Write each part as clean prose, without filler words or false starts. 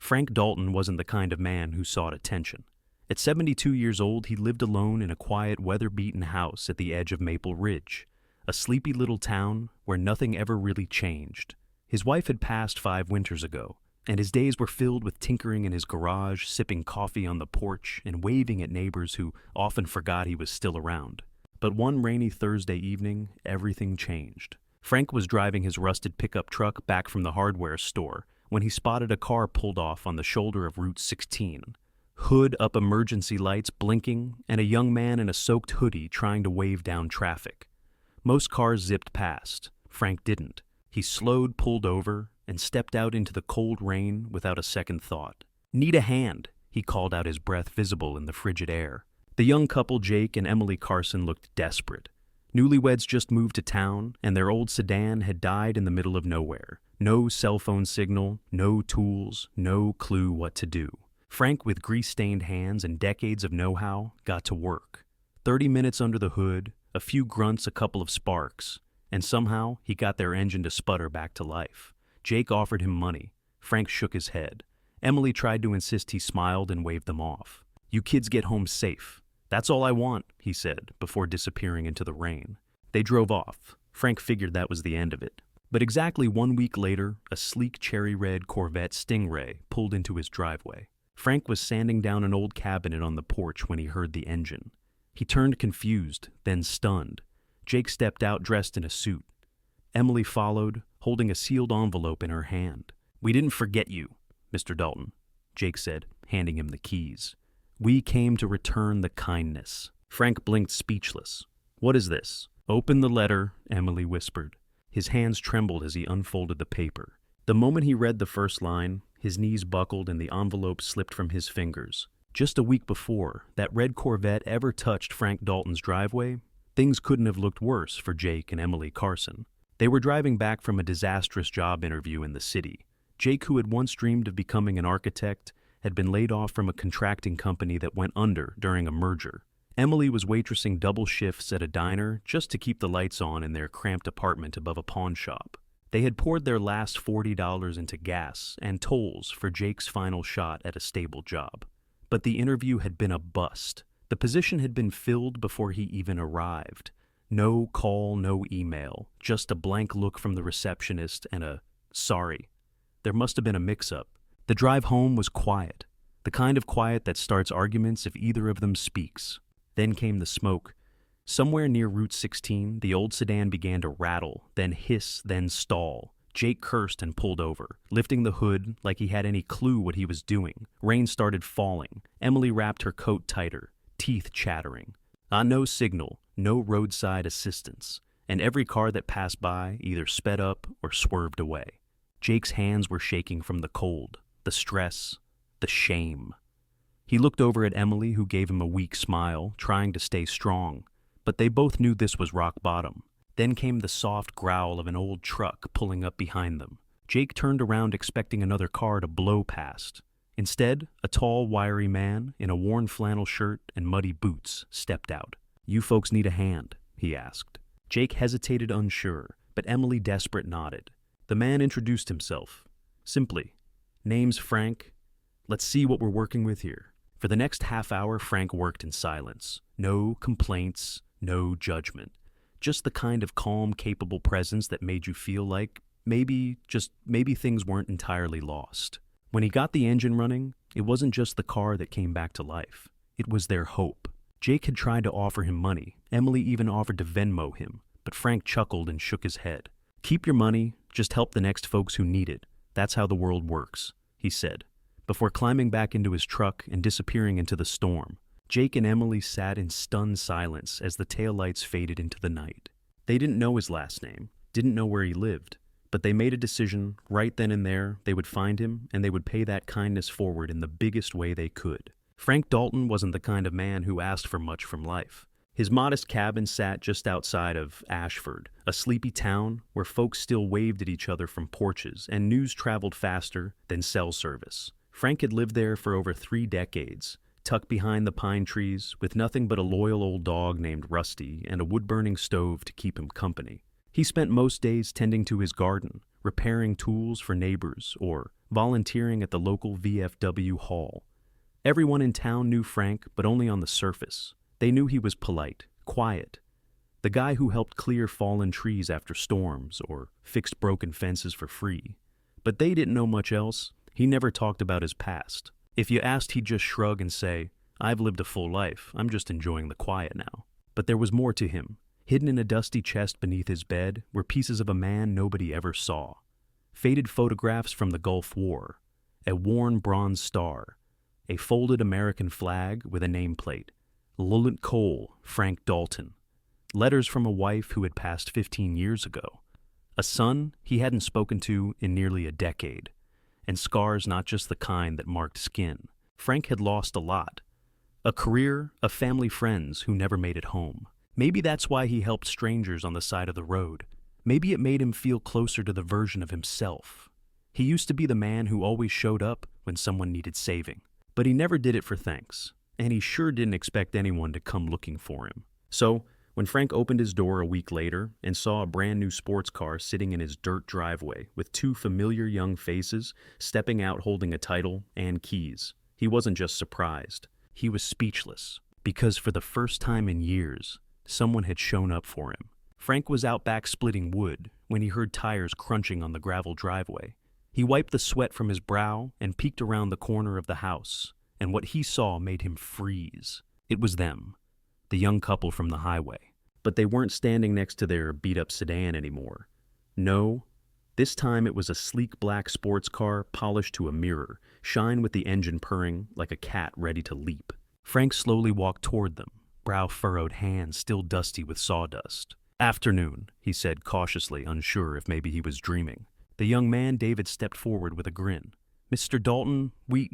Frank Dalton wasn't the kind of man who sought attention. At 72 years old, he lived alone in a quiet, weather-beaten house at the edge of Maple Ridge, a sleepy little town where nothing ever really changed. His wife had passed 5 winters ago, and his days were filled with tinkering in his garage, sipping coffee on the porch, and waving at neighbors who often forgot he was still around. But one rainy Thursday evening, everything changed. Frank was driving his rusted pickup truck back from the hardware store when he spotted a car pulled off on the shoulder of Route 16. Hood up, emergency lights blinking, and a young man in a soaked hoodie trying to wave down traffic. Most cars zipped past. Frank didn't. He slowed, pulled over, and stepped out into the cold rain without a second thought. "Need a hand," he called out, his breath visible in the frigid air. The young couple, Jake and Emily Carson, looked desperate. Newlyweds just moved to town, and their old sedan had died in the middle of nowhere. No cell phone signal, no tools, no clue what to do. Frank, with grease-stained hands and decades of know-how, got to work. 30 minutes under the hood, a few grunts, a couple of sparks, and somehow he got their engine to sputter back to life. Jake offered him money. Frank shook his head. Emily tried to insist he smiled and waved them off. "You kids get home safe. That's all I want," he said, before disappearing into the rain. They drove off. Frank figured that was the end of it. But exactly 1 week later, a sleek cherry-red Corvette Stingray pulled into his driveway. Frank was sanding down an old cabinet on the porch when he heard the engine. He turned confused, then stunned. Jake stepped out dressed in a suit. Emily followed, holding a sealed envelope in her hand. "We didn't forget you, Mr. Dalton," Jake said, handing him the keys. "We came to return the kindness." Frank blinked, speechless. "What is this?" "Open the letter," Emily whispered. His hands trembled as he unfolded the paper. The moment he read the first line, his knees buckled and the envelope slipped from his fingers. Just a week before that red Corvette ever touched Frank Dalton's driveway, things couldn't have looked worse for Jake and Emily Carson. They were driving back from a disastrous job interview in the city. Jake, who had once dreamed of becoming an architect, had been laid off from a contracting company that went under during a merger. Emily was waitressing double shifts at a diner just to keep the lights on in their cramped apartment above a pawn shop. They had poured their last $40 into gas and tolls for Jake's final shot at a stable job. But the interview had been a bust. The position had been filled before he even arrived. No call, no email, just a blank look from the receptionist and a "sorry." There must have been a mix-up. The drive home was quiet, the kind of quiet that starts arguments if either of them speaks. Then came the smoke. Somewhere near Route 16, the old sedan began to rattle, then hiss, then stall. Jake cursed and pulled over, lifting the hood like he had any clue what he was doing. Rain started falling. Emily wrapped her coat tighter, teeth chattering. No signal, no roadside assistance, and every car that passed by either sped up or swerved away. Jake's hands were shaking from the cold, the stress, the shame. He looked over at Emily, who gave him a weak smile, trying to stay strong. But they both knew this was rock bottom. Then came the soft growl of an old truck pulling up behind them. Jake turned around expecting another car to blow past. Instead, a tall, wiry man in a worn flannel shirt and muddy boots stepped out. "You folks need a hand?" he asked. Jake hesitated, unsure, but Emily, desperate, nodded. The man introduced himself. Simply, "Name's Frank. Let's see what we're working with here." For the next half hour, Frank worked in silence. No complaints, no judgment. Just the kind of calm, capable presence that made you feel like maybe things weren't entirely lost. When he got the engine running, it wasn't just the car that came back to life. It was their hope. Jake had tried to offer him money. Emily even offered to Venmo him, but Frank chuckled and shook his head. "Keep your money, just help the next folks who need it. That's how the world works," he said, before climbing back into his truck and disappearing into the storm. Jake and Emily sat in stunned silence as the taillights faded into the night. They didn't know his last name, didn't know where he lived, but they made a decision right then and there they would find him and they would pay that kindness forward in the biggest way they could. Frank Dalton wasn't the kind of man who asked for much from life. His modest cabin sat just outside of Ashford, a sleepy town where folks still waved at each other from porches and news traveled faster than cell service. Frank had lived there for over 3 decades, tucked behind the pine trees with nothing but a loyal old dog named Rusty and a wood-burning stove to keep him company. He spent most days tending to his garden, repairing tools for neighbors, or volunteering at the local VFW hall. Everyone in town knew Frank, but only on the surface. They knew he was polite, quiet, the guy who helped clear fallen trees after storms or fixed broken fences for free. But they didn't know much else. He never talked about his past. If you asked, he'd just shrug and say, "I've lived a full life. I'm just enjoying the quiet now." But there was more to him. Hidden in a dusty chest beneath his bed were pieces of a man nobody ever saw. Faded photographs from the Gulf War, a worn bronze star, a folded American flag with a nameplate, Lulant Cole, Frank Dalton. Letters from a wife who had passed 15 years ago. A son he hadn't spoken to in nearly a decade. And scars not just the kind that marked skin. Frank had lost a lot. A career, a family, friends who never made it home. Maybe that's why he helped strangers on the side of the road. Maybe it made him feel closer to the version of himself. He used to be the man who always showed up when someone needed saving. But he never did it for thanks. And he sure didn't expect anyone to come looking for him. So, when Frank opened his door a week later and saw a brand new sports car sitting in his dirt driveway with two familiar young faces stepping out holding a title and keys, he wasn't just surprised. He was speechless, because for the first time in years, someone had shown up for him. Frank was out back splitting wood when he heard tires crunching on the gravel driveway. He wiped the sweat from his brow and peeked around the corner of the house, and what he saw made him freeze. It was them, the young couple from the highway. But they weren't standing next to their beat-up sedan anymore. No, this time it was a sleek black sports car polished to a mirror, shine with the engine purring like a cat ready to leap. Frank slowly walked toward them, brow furrowed, hands still dusty with sawdust. "Afternoon," he said cautiously, unsure if maybe he was dreaming. The young man, David, stepped forward with a grin. "Mr. Dalton, we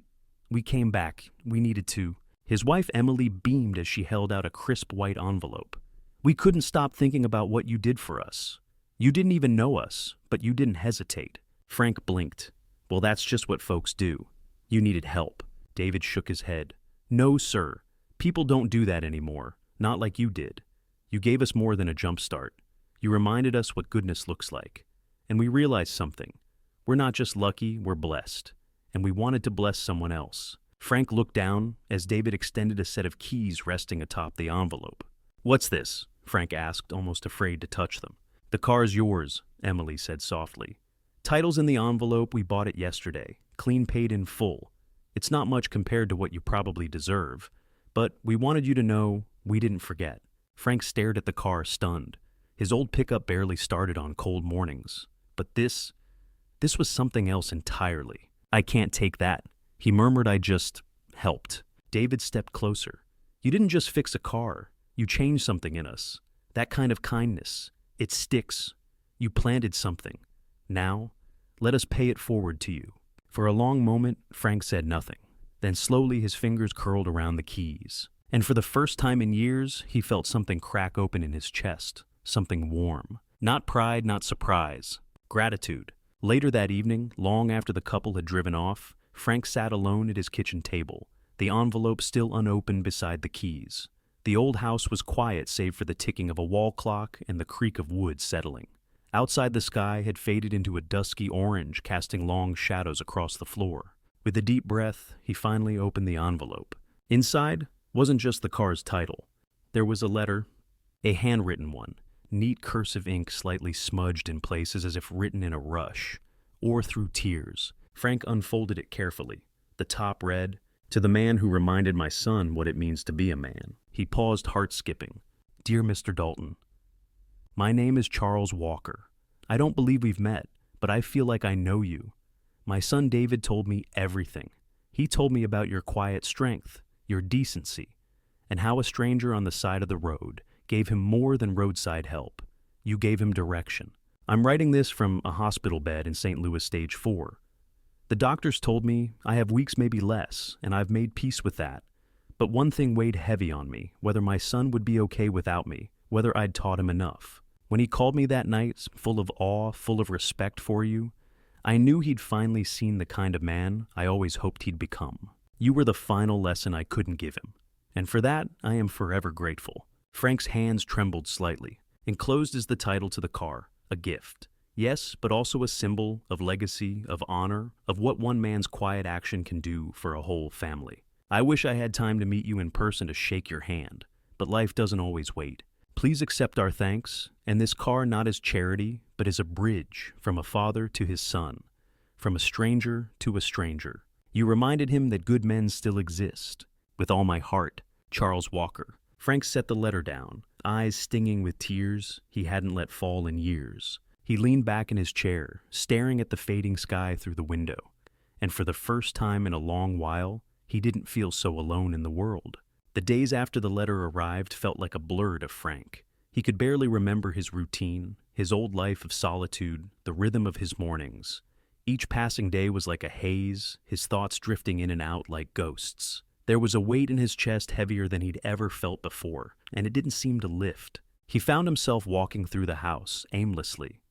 came back. We needed to." His wife, Emily, beamed as she held out a crisp white envelope. "We couldn't stop thinking about what you did for us. You didn't even know us, but you didn't hesitate." Frank blinked. "Well, that's just what folks do. You needed help." David shook his head. "No, sir. People don't do that anymore. Not like you did. You gave us more than a jump start. You reminded us what goodness looks like. And we realized something. We're not just lucky, we're blessed. And we wanted to bless someone else." Frank looked down as David extended a set of keys resting atop the envelope. "What's this?" Frank asked, almost afraid to touch them. "The car's yours," Emily said softly. "Title's in the envelope. We bought it yesterday. Clean paid in full. It's not much compared to what you probably deserve. But we wanted you to know we didn't forget." Frank stared at the car, stunned. His old pickup barely started on cold mornings. But this was something else entirely. "I can't take that," he murmured. "I just helped." David stepped closer. "You didn't just fix a car. You changed something in us. That kind of kindness. It sticks. You planted something. Now, let us pay it forward to you." For a long moment, Frank said nothing. Then slowly his fingers curled around the keys. And for the first time in years, he felt something crack open in his chest. Something warm. Not pride, not surprise. Gratitude. Later that evening, long after the couple had driven off, Frank sat alone at his kitchen table, the envelope still unopened beside the keys. The old house was quiet save for the ticking of a wall clock and the creak of wood settling. Outside, the sky had faded into a dusky orange, casting long shadows across the floor. With a deep breath, he finally opened the envelope. Inside wasn't just the car's title. There was a letter, a handwritten one, neat cursive ink slightly smudged in places as if written in a rush, or through tears. Frank unfolded it carefully. The top read, "To the man who reminded my son what it means to be a man." He paused, heart-skipping. "Dear Mr. Dalton, my name is Charles Walker. I don't believe we've met, but I feel like I know you. My son David told me everything. He told me about your quiet strength, your decency, and how a stranger on the side of the road gave him more than roadside help. You gave him direction. I'm writing this from a hospital bed in St. Louis Stage 4. The doctors told me I have weeks, maybe less, and I've made peace with that. But one thing weighed heavy on me, whether my son would be okay without me, whether I'd taught him enough. When he called me that night, full of awe, full of respect for you, I knew he'd finally seen the kind of man I always hoped he'd become. You were the final lesson I couldn't give him, and for that I am forever grateful." Frank's hands trembled slightly. Enclosed is the title to the car, a gift. Yes, but also a symbol of legacy, of honor, of what one man's quiet action can do for a whole family. I wish I had time to meet you in person to shake your hand, but life doesn't always wait. Please accept our thanks, and this car not as charity, but as a bridge from a father to his son, from a stranger to a stranger. You reminded him that good men still exist. With all my heart, Charles Walker. Frank set the letter down, eyes stinging with tears he hadn't let fall in years. He leaned back in his chair, staring at the fading sky through the window, and for the first time in a long while, he didn't feel so alone in the world. The days after the letter arrived felt like a blur to Frank. He could barely remember his routine, his old life of solitude, the rhythm of his mornings. Each passing day was like a haze, his thoughts drifting in and out like ghosts. There was a weight in his chest heavier than he'd ever felt before, and it didn't seem to lift. He found himself walking through the house, aimlessly.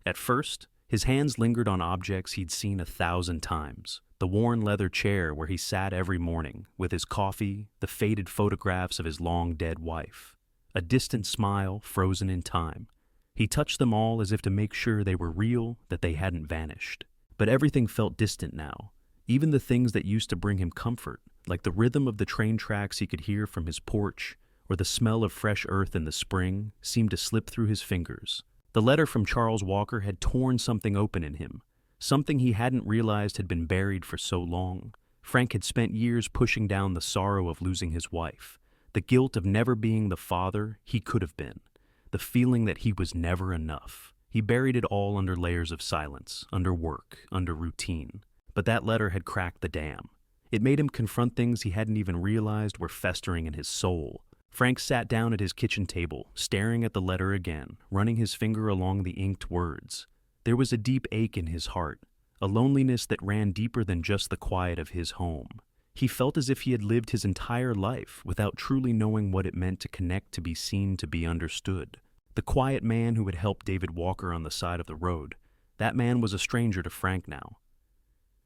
At first, his hands lingered on objects he'd seen 1,000 times. The worn leather chair where he sat every morning, with his coffee, the faded photographs of his long-dead wife. A distant smile frozen in time. He touched them all as if to make sure they were real, that they hadn't vanished. But everything felt distant now, even the things that used to bring him comfort, like the rhythm of the train tracks he could hear from his porch, or the smell of fresh earth in the spring, seemed to slip through his fingers. The letter from Charles Walker had torn something open in him, something he hadn't realized had been buried for so long. Frank had spent years pushing down the sorrow of losing his wife, the guilt of never being the father he could have been, the feeling that he was never enough. He buried it all under layers of silence, under work, under routine. But that letter had cracked the dam. It made him confront things he hadn't even realized were festering in his soul. Frank sat down at his kitchen table, staring at the letter again, running his finger along the inked words. There was a deep ache in his heart, a loneliness that ran deeper than just the quiet of his home. He felt as if he had lived his entire life without truly knowing what it meant to connect, to be seen, to be understood. The quiet man who had helped David Walker on the side of the road, that man was a stranger to Frank now.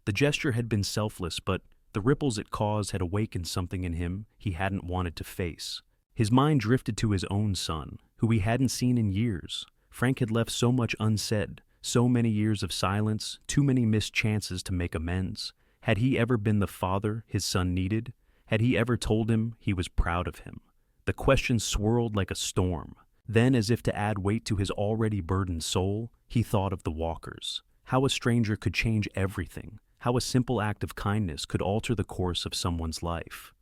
The gesture had been selfless, but the ripples it caused had awakened something in him he hadn't wanted to face. His mind drifted to his own son, who he hadn't seen in years. Frank had left so much unsaid, so many years of silence, too many missed chances to make amends. Had he ever been the father his son needed? Had he ever told him he was proud of him? The question swirled like a storm. Then, as if to add weight to his already burdened soul, he thought of the Walkers. How a stranger could change everything. How a simple act of kindness could alter the course of someone's life.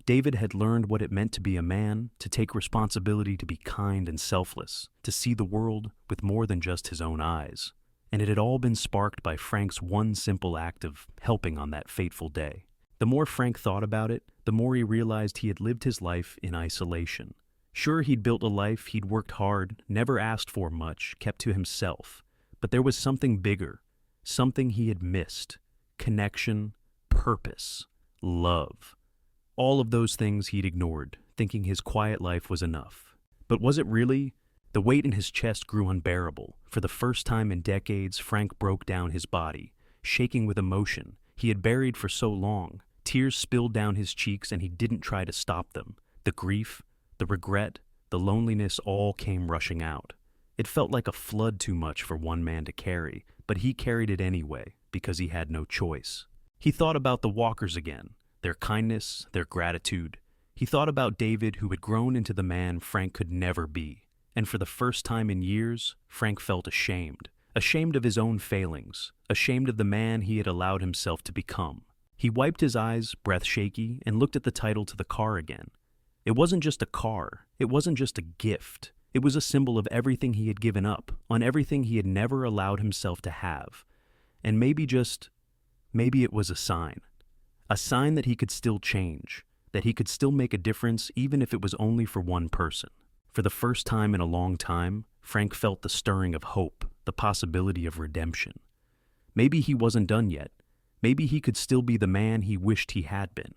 David had learned what it meant to be a man, to take responsibility, to be kind and selfless, to see the world with more than just his own eyes. And it had all been sparked by Frank's one simple act of helping on that fateful day. The more Frank thought about it, the more he realized he had lived his life in isolation. Sure, he'd built a life, he'd worked hard, never asked for much, kept to himself. But there was something bigger, something he had missed. Connection, purpose, love. All of those things he'd ignored, thinking his quiet life was enough. But was it really? The weight in his chest grew unbearable. For the first time in decades, Frank broke down his body, shaking with emotion he had buried for so long. Tears spilled down his cheeks, and he didn't try to stop them. The grief, the regret, the loneliness all came rushing out. It felt like a flood, too much for one man to carry, but he carried it anyway, because he had no choice. He thought about the Walkers again, their kindness, their gratitude. He thought about David, who had grown into the man Frank could never be. And for the first time in years, Frank felt ashamed. Ashamed of his own failings, ashamed of the man he had allowed himself to become. He wiped his eyes, breath shaky, and looked at the title to the car again. It wasn't just a car. It wasn't just a gift. It was a symbol of everything he had given up, on everything he had never allowed himself to have. And maybe it was a sign. A sign that he could still change, that he could still make a difference even if it was only for one person. For the first time in a long time, Frank felt the stirring of hope, the possibility of redemption. Maybe he wasn't done yet. Maybe he could still be the man he wished he had been.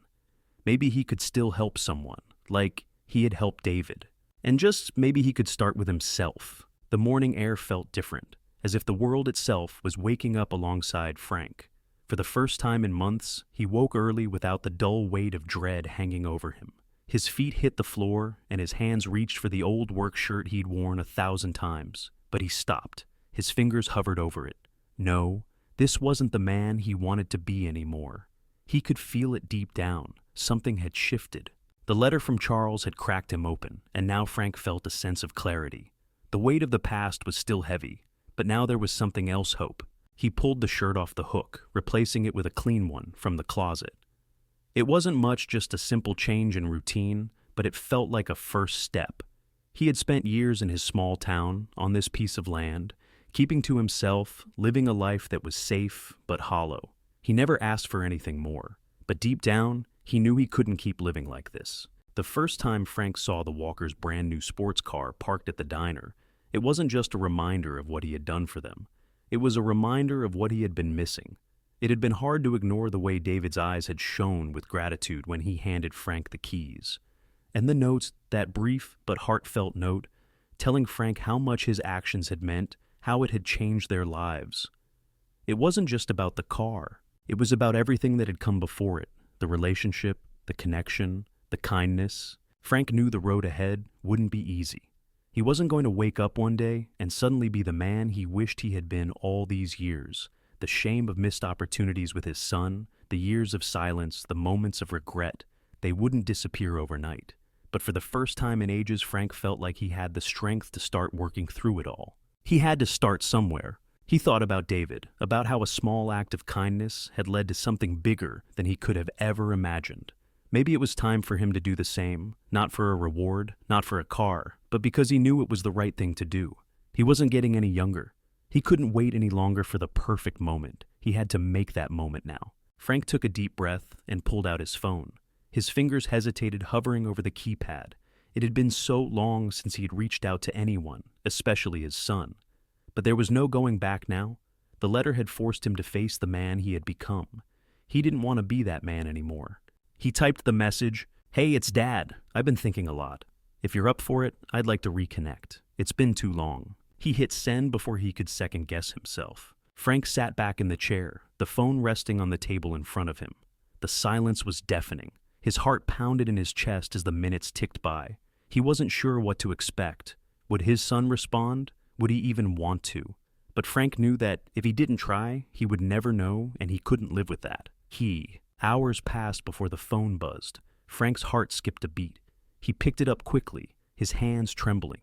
Maybe he could still help someone, like he had helped David. And just maybe he could start with himself. The morning air felt different, as if the world itself was waking up alongside Frank. For the first time in months, he woke early without the dull weight of dread hanging over him. His feet hit the floor, and his hands reached for the old work shirt he'd worn 1,000 times. But he stopped. His fingers hovered over it. No, this wasn't the man he wanted to be anymore. He could feel it deep down. Something had shifted. The letter from Charles had cracked him open, and now Frank felt a sense of clarity. The weight of the past was still heavy, but now there was something else. Hope. He pulled the shirt off the hook, replacing it with a clean one from the closet. It wasn't much, just a simple change in routine, but it felt like a first step. He had spent years in his small town, on this piece of land, keeping to himself, living a life that was safe but hollow. He never asked for anything more, but deep down, he knew he couldn't keep living like this. The first time Frank saw the Walkers' brand new sports car parked at the diner, it wasn't just a reminder of what he had done for them. It was a reminder of what he had been missing. It had been hard to ignore the way David's eyes had shone with gratitude when he handed Frank the keys. And the notes, that brief but heartfelt note, telling Frank how much his actions had meant, how it had changed their lives. It wasn't just about the car. It was about everything that had come before it, the relationship, the connection, the kindness. Frank knew the road ahead wouldn't be easy. He wasn't going to wake up one day and suddenly be the man he wished he had been all these years. The shame of missed opportunities with his son, the years of silence, the moments of regret, they wouldn't disappear overnight. But for the first time in ages, Frank felt like he had the strength to start working through it all. He had to start somewhere. He thought about David, about how a small act of kindness had led to something bigger than he could have ever imagined. Maybe it was time for him to do the same, not for a reward, not for a car, but because he knew it was the right thing to do. He wasn't getting any younger. He couldn't wait any longer for the perfect moment. He had to make that moment now. Frank took a deep breath and pulled out his phone. His fingers hesitated, hovering over the keypad. It had been so long since he had reached out to anyone, especially his son. But there was no going back now. The letter had forced him to face the man he had become. He didn't want to be that man anymore. He typed the message, "Hey, it's Dad. I've been thinking a lot. If you're up for it, I'd like to reconnect. It's been too long." He hit send before he could second-guess himself. Frank sat back in the chair, the phone resting on the table in front of him. The silence was deafening. His heart pounded in his chest as the minutes ticked by. He wasn't sure what to expect. Would his son respond? Would he even want to? But Frank knew that if he didn't try, he would never know, and he couldn't live with that. Hours passed before the phone buzzed. Frank's heart skipped a beat. He picked it up quickly, his hands trembling.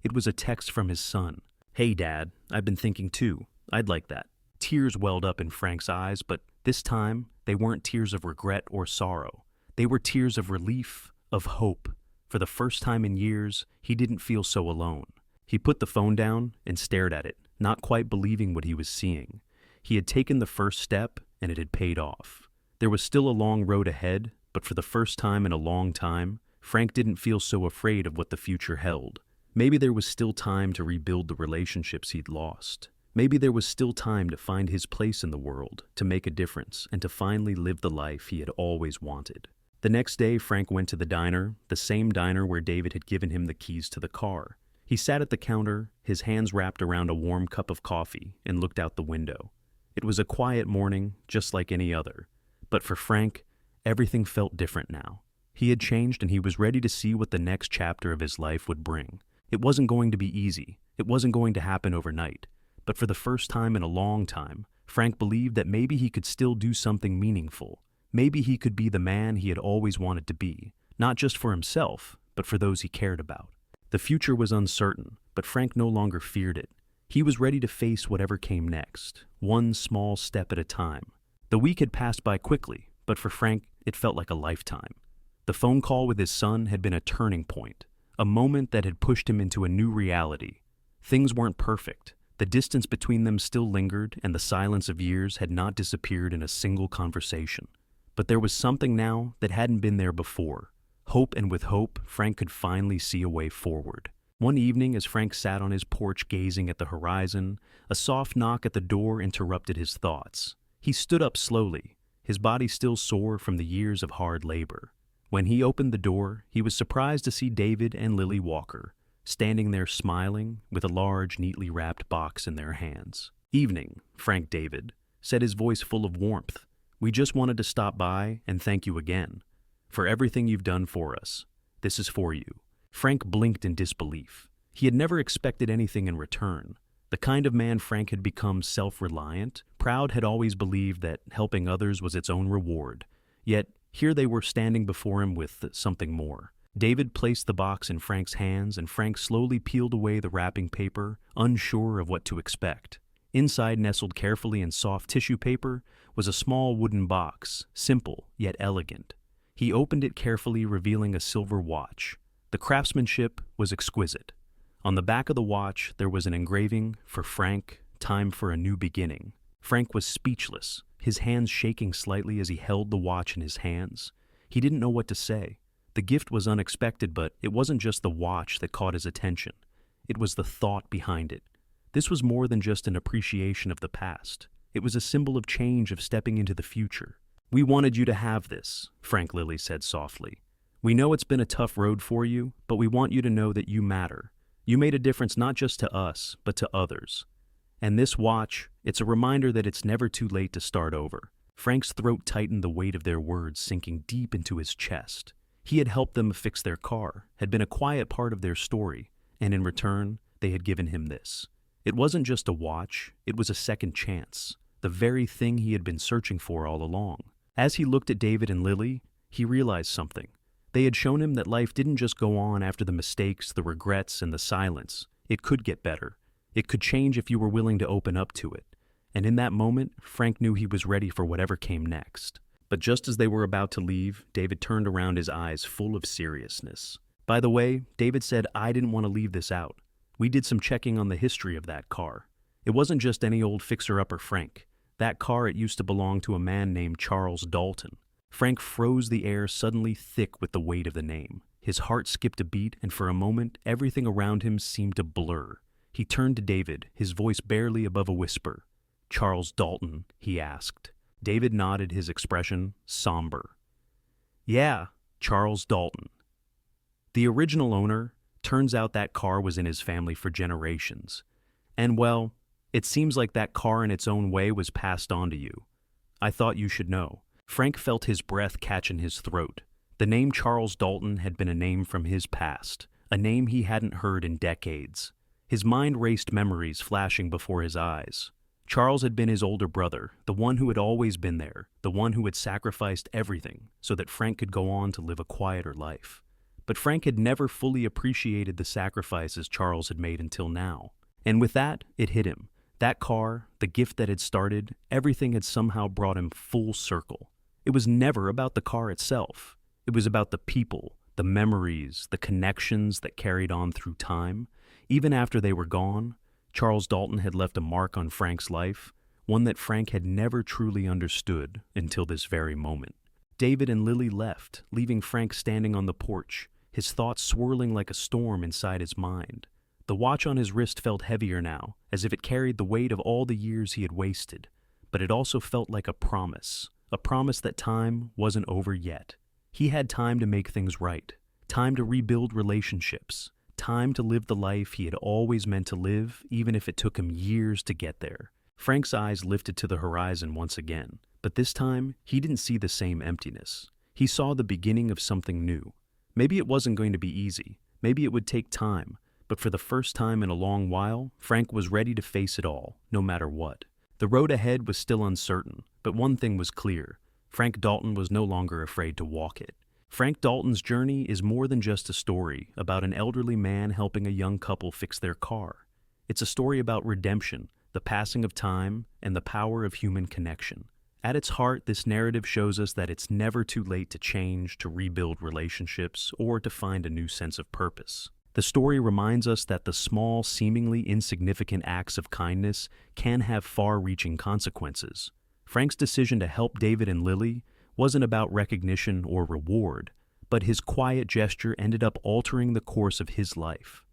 It was a text from his son. "Hey, Dad, I've been thinking too. I'd like that." Tears welled up in Frank's eyes, but this time, they weren't tears of regret or sorrow. They were tears of relief, of hope. For the first time in years, he didn't feel so alone. He put the phone down and stared at it, not quite believing what he was seeing. He had taken the first step, and it had paid off. There was still a long road ahead, but for the first time in a long time, Frank didn't feel so afraid of what the future held. Maybe there was still time to rebuild the relationships he'd lost. Maybe there was still time to find his place in the world, to make a difference, and to finally live the life he had always wanted. The next day, Frank went to the diner, the same diner where David had given him the keys to the car. He sat at the counter, his hands wrapped around a warm cup of coffee, and looked out the window. It was a quiet morning, just like any other. But for Frank, everything felt different now. He had changed, and he was ready to see what the next chapter of his life would bring. It wasn't going to be easy. It wasn't going to happen overnight. But for the first time in a long time, Frank believed that maybe he could still do something meaningful. Maybe he could be the man he had always wanted to be, not just for himself, but for those he cared about. The future was uncertain, but Frank no longer feared it. He was ready to face whatever came next, one small step at a time. The week had passed by quickly, but for Frank, it felt like a lifetime. The phone call with his son had been a turning point, a moment that had pushed him into a new reality. Things weren't perfect. The distance between them still lingered, and the silence of years had not disappeared in a single conversation. But there was something now that hadn't been there before. Hope, and with hope, Frank could finally see a way forward. One evening, as Frank sat on his porch gazing at the horizon, a soft knock at the door interrupted his thoughts. He stood up slowly, his body still sore from the years of hard labor. When he opened the door, he was surprised to see David and Lily Walker, standing there smiling, with a large, neatly wrapped box in their hands. "Evening, Frank." David said, his voice full of warmth. "We just wanted to stop by and thank you again for everything you've done for us. This is for you." Frank blinked in disbelief. He had never expected anything in return. The kind of man Frank had become self-reliant, proud, had always believed that helping others was its own reward. Yet, here they were standing before him with something more. David placed the box in Frank's hands, and Frank slowly peeled away the wrapping paper, unsure of what to expect. Inside, nestled carefully in soft tissue paper, was a small wooden box, simple yet elegant. He opened it carefully, revealing a silver watch. The craftsmanship was exquisite. On the back of the watch, there was an engraving, "For Frank, time for a new beginning." Frank was speechless, his hands shaking slightly as he held the watch in his hands. He didn't know what to say. The gift was unexpected, but it wasn't just the watch that caught his attention. It was the thought behind it. This was more than just an appreciation of the past. It was a symbol of change, of stepping into the future. "We wanted you to have this," Frank Lilly said softly. "We know it's been a tough road for you, but we want you to know that you matter. You made a difference not just to us, but to others. And this watch, it's a reminder that it's never too late to start over." Frank's throat tightened, the weight of their words sinking deep into his chest. He had helped them fix their car, had been a quiet part of their story, and in return, they had given him this. It wasn't just a watch, it was a second chance, the very thing he had been searching for all along. As he looked at David and Lily, he realized something. They had shown him that life didn't just go on after the mistakes, the regrets, and the silence. It could get better. It could change if you were willing to open up to it. And in that moment, Frank knew he was ready for whatever came next. But just as they were about to leave, David turned around, his eyes full of seriousness. "By the way," David said, "I didn't want to leave this out. We did some checking on the history of that car. It wasn't just any old fixer-upper Frank. That car, it used to belong to a man named Charles Dalton." Frank froze, the air suddenly thick with the weight of the name. His heart skipped a beat, and for a moment, everything around him seemed to blur. He turned to David, his voice barely above a whisper. "Charles Dalton?" he asked. David nodded, his expression somber. "Yeah, Charles Dalton. The original owner. Turns out that car was in his family for generations. And well, it seems like that car in its own way was passed on to you. I thought you should know." Frank felt his breath catch in his throat. The name Charles Dalton had been a name from his past, a name he hadn't heard in decades. His mind raced, memories flashing before his eyes. Charles had been his older brother, the one who had always been there, the one who had sacrificed everything so that Frank could go on to live a quieter life. But Frank had never fully appreciated the sacrifices Charles had made until now. And with that, it hit him. That car, the gift that had started, everything had somehow brought him full circle. It was never about the car itself. It was about the people, the memories, the connections that carried on through time. Even after they were gone, Charles Dalton had left a mark on Frank's life, one that Frank had never truly understood until this very moment. David and Lily left, leaving Frank standing on the porch, his thoughts swirling like a storm inside his mind. The watch on his wrist felt heavier now, as if it carried the weight of all the years he had wasted. But it also felt like a promise that time wasn't over yet. He had time to make things right, time to rebuild relationships, time to live the life he had always meant to live, even if it took him years to get there. Frank's eyes lifted to the horizon once again, but this time he didn't see the same emptiness. He saw the beginning of something new. Maybe it wasn't going to be easy, maybe it would take time, but for the first time in a long while, Frank was ready to face it all, no matter what. The road ahead was still uncertain, but one thing was clear. Frank Dalton was no longer afraid to walk it. Frank Dalton's journey is more than just a story about an elderly man helping a young couple fix their car. It's a story about redemption, the passing of time, and the power of human connection. At its heart, this narrative shows us that it's never too late to change, to rebuild relationships, or to find a new sense of purpose. The story reminds us that the small, seemingly insignificant acts of kindness can have far-reaching consequences. Frank's decision to help David and Lily wasn't about recognition or reward, but his quiet gesture ended up altering the course of his life.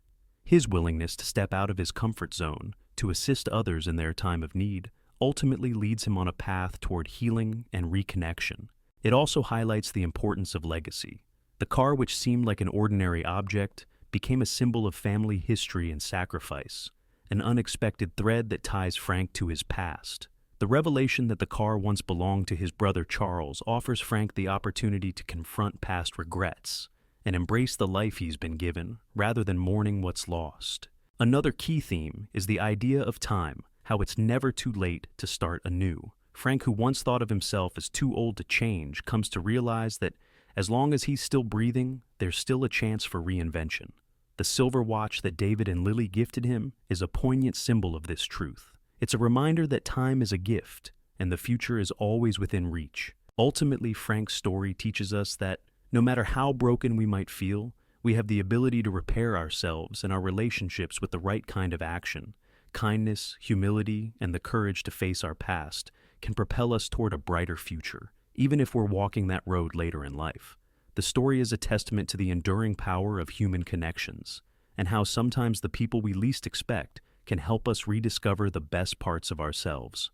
His willingness to step out of his comfort zone, to assist others in their time of need, ultimately leads him on a path toward healing and reconnection. It also highlights the importance of legacy. The car, which seemed like an ordinary object, became a symbol of family history and sacrifice, an unexpected thread that ties Frank to his past. The revelation that the car once belonged to his brother Charles offers Frank the opportunity to confront past regrets and embrace the life he's been given, rather than mourning what's lost. Another key theme is the idea of time, how it's never too late to start anew. Frank, who once thought of himself as too old to change, comes to realize that as long as he's still breathing, there's still a chance for reinvention. The silver watch that David and Lily gifted him is a poignant symbol of this truth. It's a reminder that time is a gift, and the future is always within reach. Ultimately, Frank's story teaches us that no matter how broken we might feel, we have the ability to repair ourselves and our relationships with the right kind of action. Kindness, humility, and the courage to face our past can propel us toward a brighter future, even if we're walking that road later in life. The story is a testament to the enduring power of human connections, and how sometimes the people we least expect can help us rediscover the best parts of ourselves.